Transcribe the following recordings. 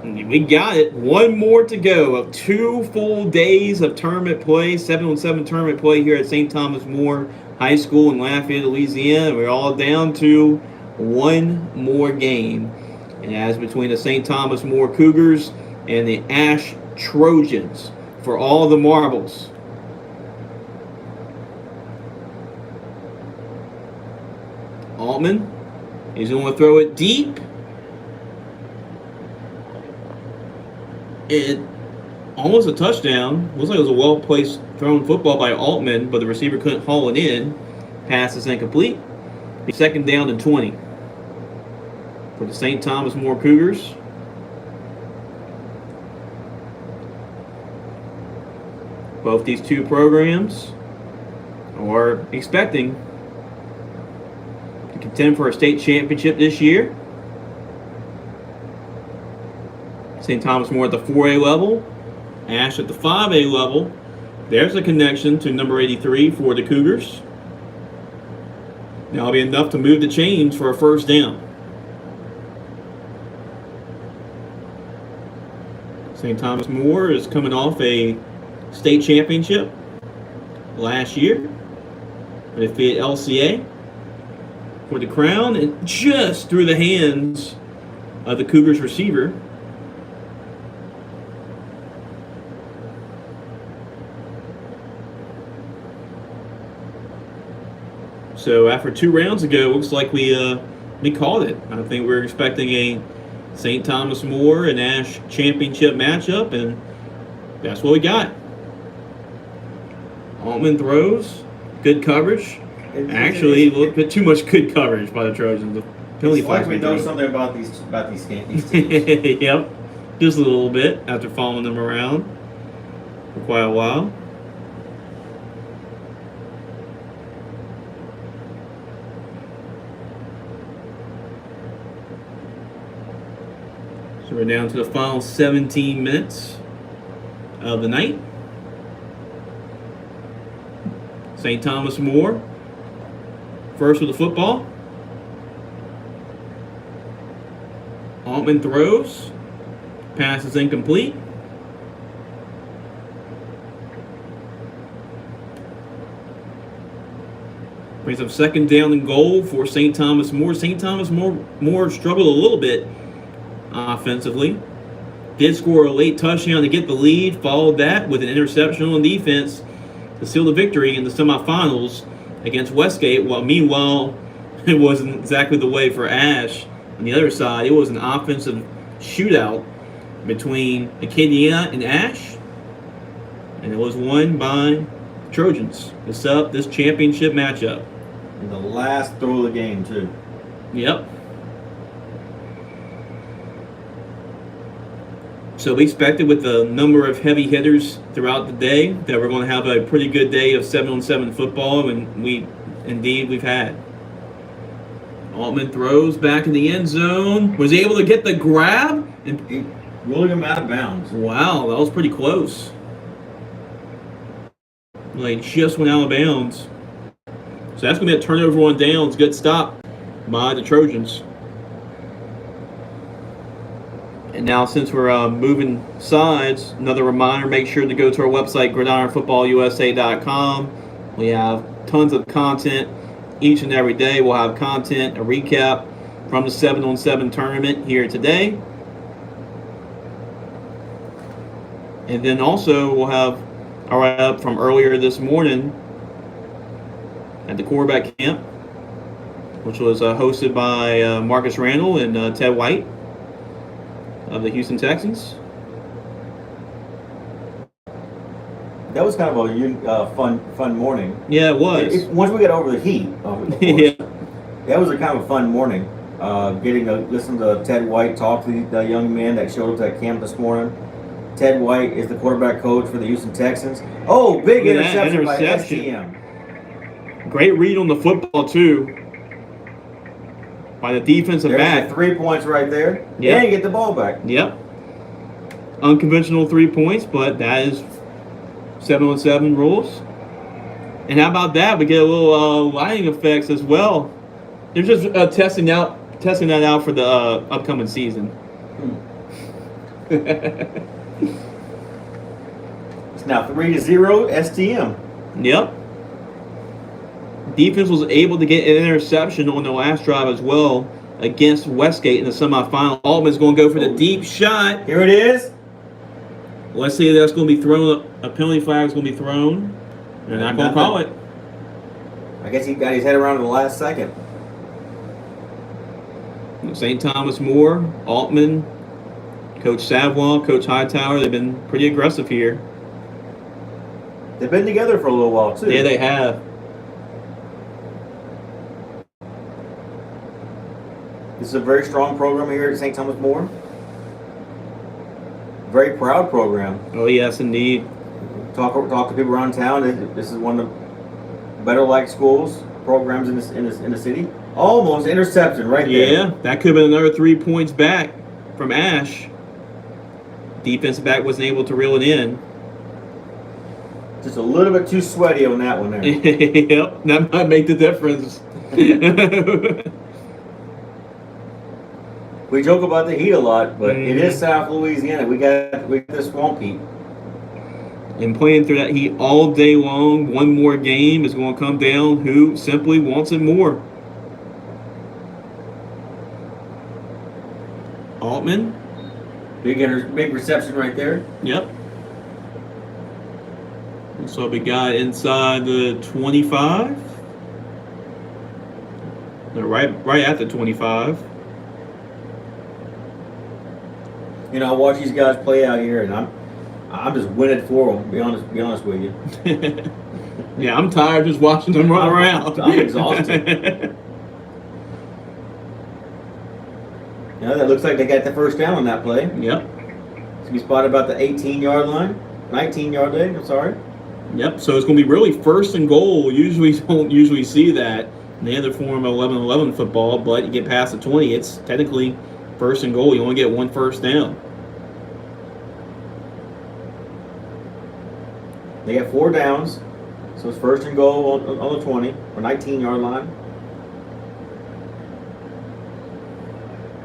We got it. One more to go of 2 full days of tournament play, 7-on-7 tournament play here at St. Thomas More High School in Lafayette, Louisiana. We're all down to one more game. And as between the St. Thomas More Cougars and the Ash Trojans for all the marbles. Altman is going to throw it deep. It almost a touchdown. Looks like it was a well-placed thrown football by Altman, but the receiver couldn't haul it in. Pass is incomplete. Second down and 20 for the St. Thomas More Cougars. Both these two programs are expecting to contend for a state championship this year. St. Thomas More at the 4A level, Ash at the 5A level. There's a connection to number 83 for the Cougars. That'll be enough to move the chains for a first down. St. Thomas More is coming off a state championship last year. They defeated LCA for the crown and just through the hands of the Cougars receiver. So after 2 rounds ago, looks like we called it. I think we're expecting a St. Thomas More and Ash championship matchup, and that's what we got. Altman throws, good coverage. Actually, a little bit too much good coverage by the Trojans. The penalty it's like flag we know something about these teams. Yep, just a little bit after following them around for quite a while. So we're down to the final 17 minutes of the night. St. Thomas More first with the football. Altman throws. Pass is incomplete. Brings up second down and goal for St. Thomas More. St. Thomas More struggled a little bit offensively. Did score a late touchdown to get the lead. Followed that with an interception on defense to seal the victory in the semifinals against Westgate. Well, meanwhile, it wasn't exactly the way for Ash. On the other side, it was an offensive shootout between Acadiana and Ash, and it was won by Trojans to set up this championship matchup. And the last throw of the game, too. Yep. So we expected with the number of heavy hitters throughout the day that we're going to have a pretty good day of 7-on-7 football, and we've had. Altman throws back in the end zone. Was able to get the grab. And He ruled him out of bounds. wow, that was pretty close. Like just went out of bounds. So that's going to be a turnover on downs. Good stop by the Trojans. And now since we're moving sides, another reminder, make sure to go to our website, gridironfootballusa.com. We have tons of content each and every day. We'll have content, a recap from the 7-on-7 tournament here today. And then also we'll have a write-up from earlier this morning at the quarterback camp, which was hosted by Marcus Randall and Ted White of the Houston Texans. That was kind of a fun morning. Yeah, it was. Once we got over the heat, of course, Yeah. that was a kind of a fun morning. Getting to listen to Ted White talk to the young man that showed up at camp this morning. Ted White is the quarterback coach for the Houston Texans. Oh, big Look at that interception by interception. STM. Great read on the football, too, by the defensive There's back. the 3 points right there. Yeah. And you get the ball back. Yep. Unconventional 3 points, but that is 7-on-7 rules. And how about that? We get a little lighting effects as well. They're just testing that out for the upcoming season. It's now 3-0 STM. Yep. Defense was able to get an interception on the last drive as well against Westgate in the semifinal. Altman's going to go for the deep shot. Here it is. Let's see if that's going to be thrown. A penalty flag is going to be thrown. They're not going to call it. I guess he got his head around in the last second. St. Thomas More, Altman, Coach Savoie, Coach Hightower, they've been pretty aggressive here. They've been together for a little while, too. Yeah, they have. This is a very strong program here at St. Thomas More. Very proud program. Oh, yes, indeed. Talk to people around town. This is one of the better liked schools, programs in the city. Almost interception right there. Yeah, that could have been another 3 points back from Ash. Defensive back wasn't able to reel it in. Just a little bit too sweaty on that one there. Yep, that might make the difference. We joke about the heat a lot, but it is South Louisiana. We got the swamp heat. And playing through that heat all day long, one more game is going to come down who simply wants it more. Altman. Big reception right there. Yep. So we got inside the 25. No, right at the 25. You know, I watch these guys play out here, and I'm just winning for them. Be honest with you. Yeah, I'm tired just watching them run around. I'm exhausted. You know, that looks like they got the first down on that play. Yep. It's be spotted about the 18-yard line, 19-yard line. I'm sorry. Yep. So it's going to be really first and goal. Usually don't see that in the other form of 11-11 football, but you get past the 20, it's technically first and goal. You only get one first down. They got 4 downs, so it's first and goal on the 20 or 19-yard line.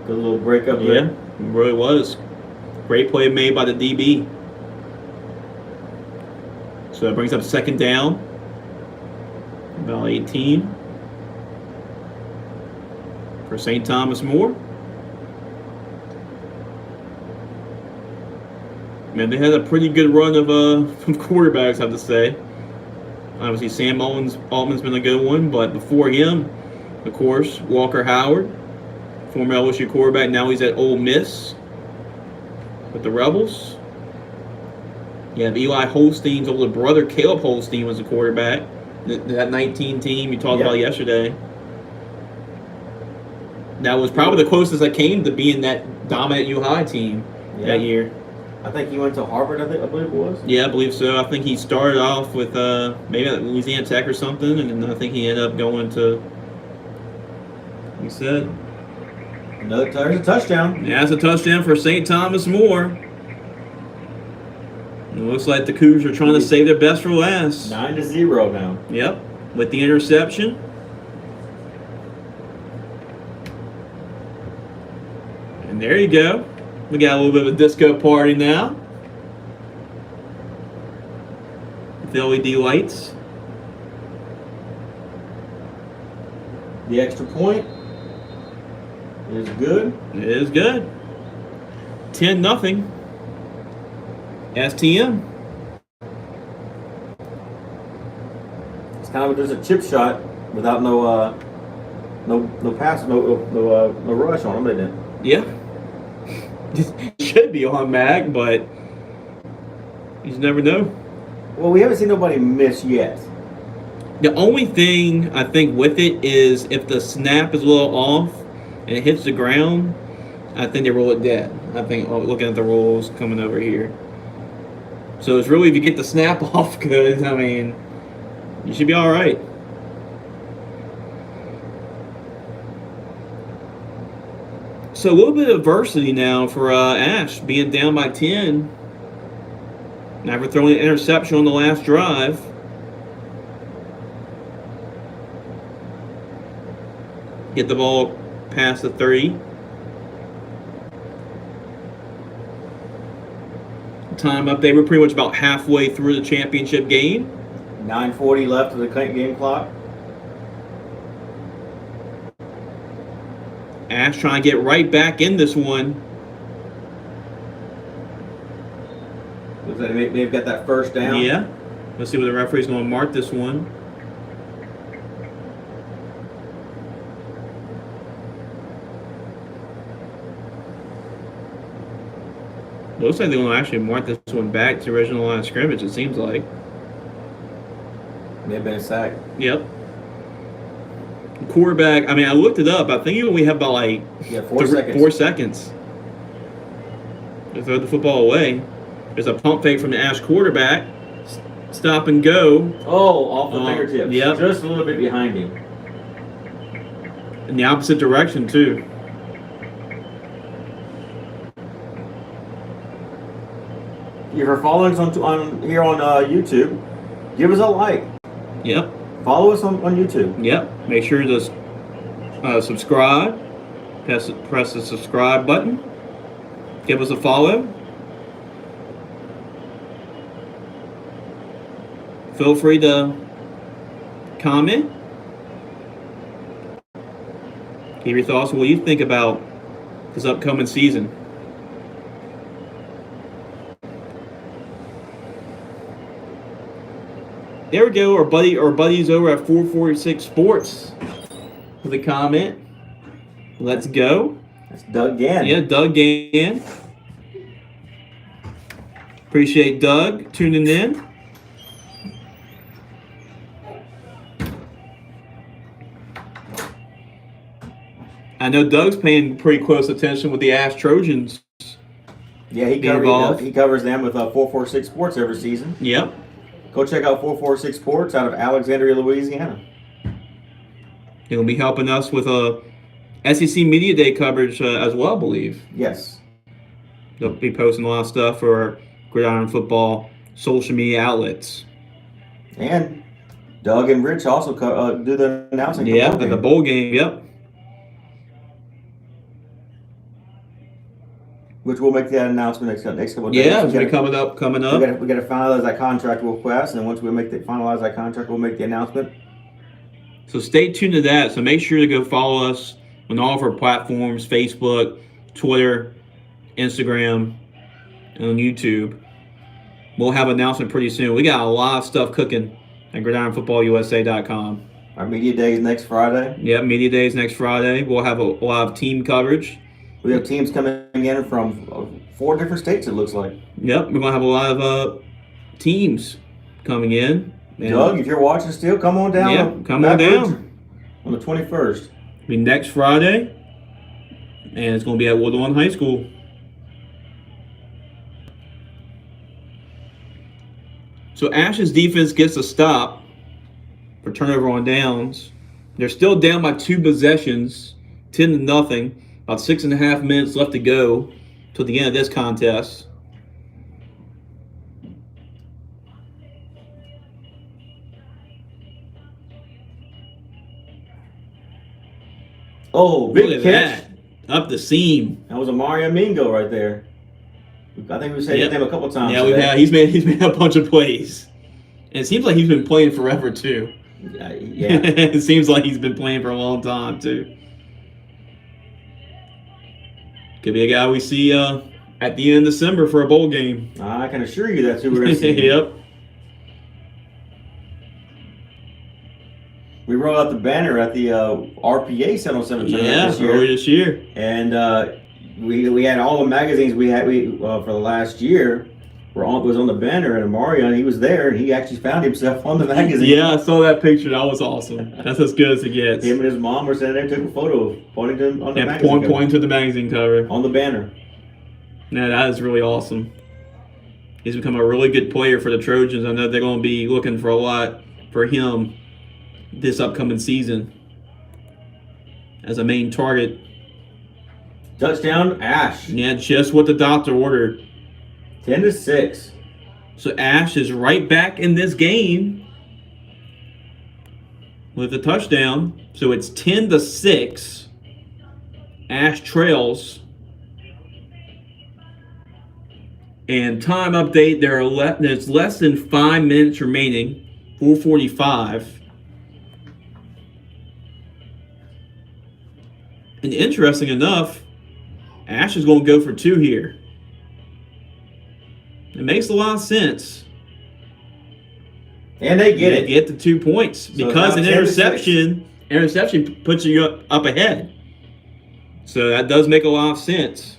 Good little break up there. Yeah, it really was. Great play made by the DB. So that brings up second down. About 18 for St. Thomas More. Man, they had a pretty good run of quarterbacks, I have to say. Obviously, Sam Altman's been a good one, but before him, of course, Walker Howard, former LSU quarterback. Now he's at Ole Miss with the Rebels. You have Eli Holstein's older brother, Caleb Holstein, was a quarterback. That 19 team you talked about yesterday. That was probably the closest I came to being that dominant U High team that year. I think he went to Harvard, I believe it was. Yeah, I believe so. I think he started off with maybe at Louisiana Tech or something, and then I think he ended up going to, he said. There's a touchdown. Yeah, it's a touchdown for St. Thomas More. It looks like the Cougars are trying to save their best for last. 9-0 now. Yep, with the interception. And there you go. We got a little bit of a disco party now. With the LED lights. The extra point is good. It is good. 10-0. STM. It's kind of just a chip shot without no pass, no rush on them, didn't it? Yeah. Should be on Mag, but you just never know. Well, we haven't seen nobody miss yet. The only thing I think with it is if the snap is a little off and it hits the ground, I think they roll it dead. I think looking at the rules coming over here. So it's really if you get the snap off good, I mean, you should be all right. So a little bit of adversity now for Ash, being down by 10. After throwing an interception on the last drive. Get the ball past the 30. time up. They were pretty much about halfway through the championship game. 9:40 left of the game clock. Ash trying to get right back in this one. Looks like they've got that first down. Yeah. Let's see what the referee's going to mark this one. Looks like they're going to actually mark this one back to original line of scrimmage, it seems like. May have been a sack. Yep. Quarterback, I mean, I looked it up. I think you only have about like 4 seconds. 4 seconds to throw the football away. There's a pump fake from the Ash quarterback. Stop and go. Oh, off the fingertips. Yep. Just a little bit behind him. In the opposite direction, too. If you're following us on here on YouTube, give us a like. Yep. Follow us on YouTube. Yep. Make sure to subscribe. Press the subscribe button. Give us a follow. Feel free to comment. Give your thoughts on what you think about this upcoming season. There we go. Our buddies over at 446 Sports with a comment. Let's go. That's Doug Gann. Yeah, Doug Gann. Appreciate Doug tuning in. I know Doug's paying pretty close attention with the Ash Trojans. Yeah, he covers them with 446 Sports every season. Yep. Go check out 446 Sports out of Alexandria, Louisiana. He'll be helping us with a SEC Media Day coverage as well, I believe. Yes. They'll be posting a lot of stuff for Gridiron Football social media outlets. And Doug and Rich also do the announcing. Yeah, the bowl game. Yep. Which we'll make that announcement next couple of days. Yeah, it's coming up. We got to finalize that contract request, and once we finalize that contract, we'll make the announcement. So stay tuned to that. So make sure to go follow us on all of our platforms: Facebook, Twitter, Instagram, and on YouTube. We'll have an announcement pretty soon. We got a lot of stuff cooking at GridironFootballUSA.com. Our media day is next Friday. Yeah, media day is next Friday. We'll have a lot of team coverage. We have teams coming in from 4 different states, it looks like. Yep, we're going to have a lot of teams coming in. And Doug, if you're watching still, come on down. Yeah, come on down. On the 21st. It'll be next Friday, and it's going to be at Woodlawn High School. So Ash's defense gets a stop for turnover on downs. They're still down by 2 possessions, 10-0. About 6.5 minutes left to go till the end of this contest. Oh, big Look at catch. that. Up the seam. That was a Mario Mingo right there. I think we've said his name a couple times. Yeah, he's made a bunch of plays. And it seems like he's been playing forever too. Yeah. It seems like he's been playing for a long time too. Could be a guy we see at the end of December for a bowl game. I can assure you that's who we're going to see. Yep. We rolled out the banner at the RPA 707 tournament this year. Earlier this year. And we had all the magazines we for the last year was on the banner, and Mario, he was there, and he actually found himself on the magazine. Yeah, I saw that picture. That was awesome. That's as good as it gets. Him and his mom were sitting there, took a photo, pointing to him on the magazine pointing to the magazine cover. On the banner. Yeah, that is really awesome. He's become a really good player for the Trojans. I know they're going to be looking for a lot for him this upcoming season as a main target. Touchdown, Ash. Yeah, just what the doctor ordered. 10-6. So Ash is right back in this game with a touchdown. So it's 10-6. Ash trails. And time update, there's less than 5 minutes remaining, 4:45. And interesting enough, Ash is going to go for 2 here. It makes a lot of sense. And they get it. Get the 2 points So because now an 10 to 6. interception puts you up ahead. So that does make a lot of sense.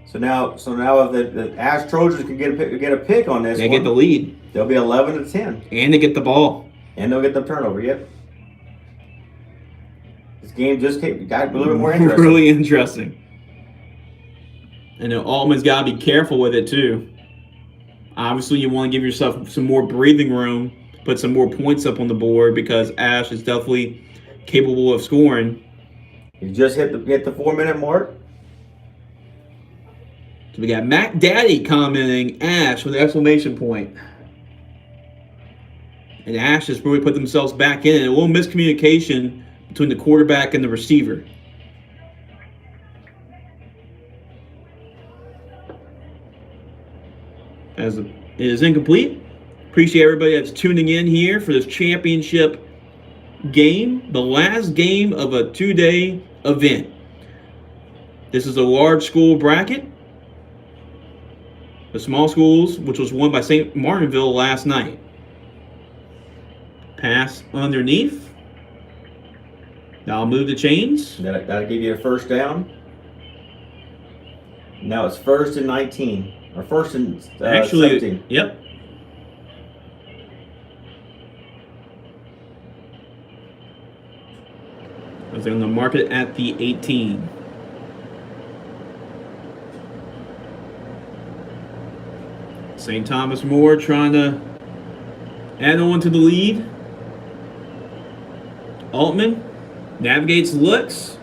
So now if the Ash Trojans can get a pick on this, They get the lead they'll be 11-10, and they get the ball. and they'll get the turnover. Yep. This game just got a little bit more interesting. Really interesting. And then Altman's got to be careful with it too. Obviously, you want to give yourself some more breathing room, put some more points up on the board because Ash is definitely capable of scoring. You just hit the 4-minute mark. So we got Mac Daddy commenting Ash with an exclamation point. And Ash has really put themselves back in. A little miscommunication between the quarterback and the receiver. As it is incomplete. Appreciate everybody that's tuning in here for this championship game. The last game of a 2-day event. This is a large school bracket. The small schools, which was won by St. Martinville last night. Pass underneath. Now I'll move the chains. That'll give you a first down. Now it's 1st and 19. Or 1st and 17. Yep. I was going to mark it at the 18. St. Thomas More trying to add on to the lead. Altman navigates looks.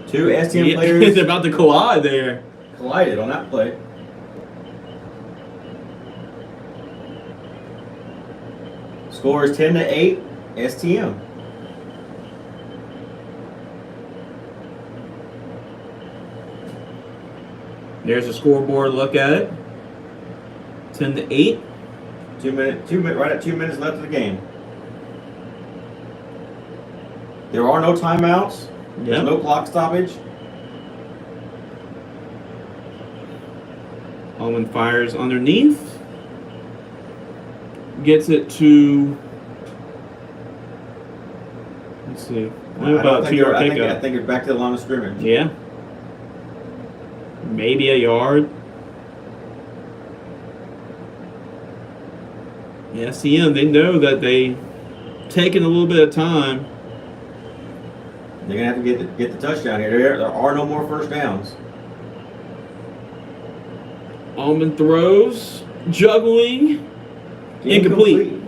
2 STM It's players about to collide there. collided on that play. Score is 10-8 STM. There's a scoreboard. Look at it. 10-8. 2 minutes, right at 2 minutes left of the game. There are no timeouts. There's Yep. no clock stoppage. Allman fires underneath. Gets it to. Let's see. About a 2-yard I pickup. think it's back to the line of scrimmage. Yeah. Maybe a yard. Yeah, SCM, they know that they taking a little bit of time. They're gonna have to get the touchdown here. There are no more first downs. Allman throws, juggling, incomplete.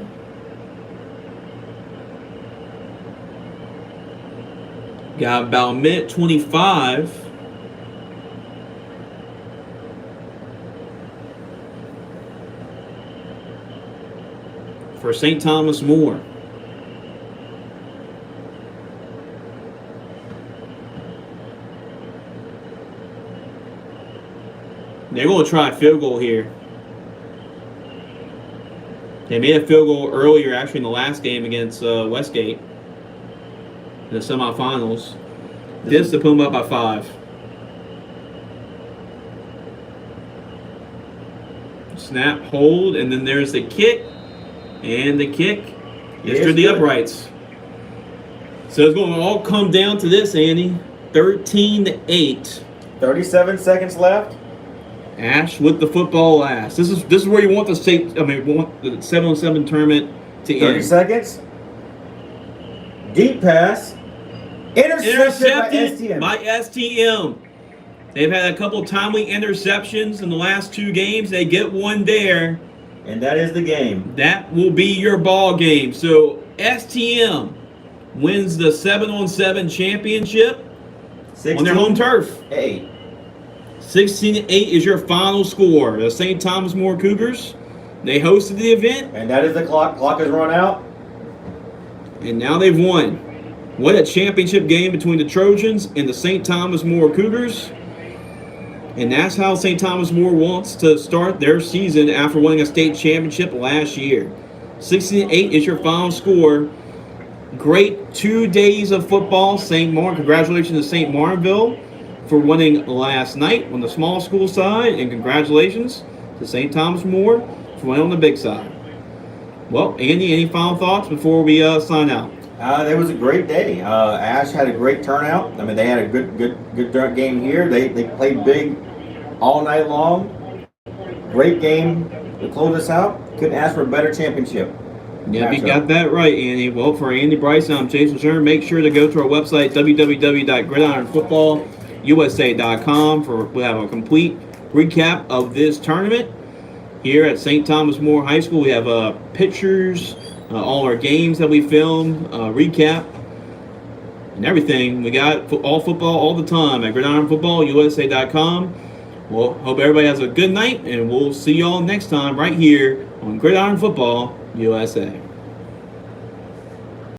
Got about a minute 25. For St. Thomas More. They're going to try a field goal here. They made a field goal earlier, actually, in the last game against Westgate in the semifinals. This to put them up by 5. Snap, hold, and then there's the kick. And the kick is through the uprights. So it's going to all come down to this, Andy. 13-8. 37 seconds left. Ash with the football last. This is where you want the state. I mean, want the 7-on-7 tournament to 30 end. seconds. Deep pass. Intercepted by STM. by STM. They've had a couple timely interceptions in the last 2 games. They get one there. And that is the game. That will be your ball game. So STM wins the 7-on-7 championship on their home turf. 8. 16-8 is your final score. The St. Thomas More Cougars, they hosted the event, And that is the clock. Clock has run out. and now they've won. What a championship game between the Trojans and the St. Thomas More Cougars. And that's how St. Thomas More wants to start their season after winning a state championship last year. 68 is your final score. Great 2 days of football. St. Martin, congratulations to St. Martinville for winning last night on the small school side, and congratulations to St. Thomas More for winning on the big side. Well, Andy, any final thoughts before we sign out? It was a great day. Ash had a great turnout. I mean, they had a good game here. They played big all night long. Great game to close us out. Couldn't ask for a better championship. Yeah, you got that right, Andy. Well, for Andy Bryson, I'm Jason Sherman. Make sure to go to our website, www.gridironfootballusa.com, for we have a complete recap of this tournament. Here at St. Thomas More High School, we have pictures, all our games that we filmed, recap, and everything. We got all football all the time at gridironfootballusa.com. Well, hope everybody has a good night, and we'll see y'all next time right here on Gridiron Football USA.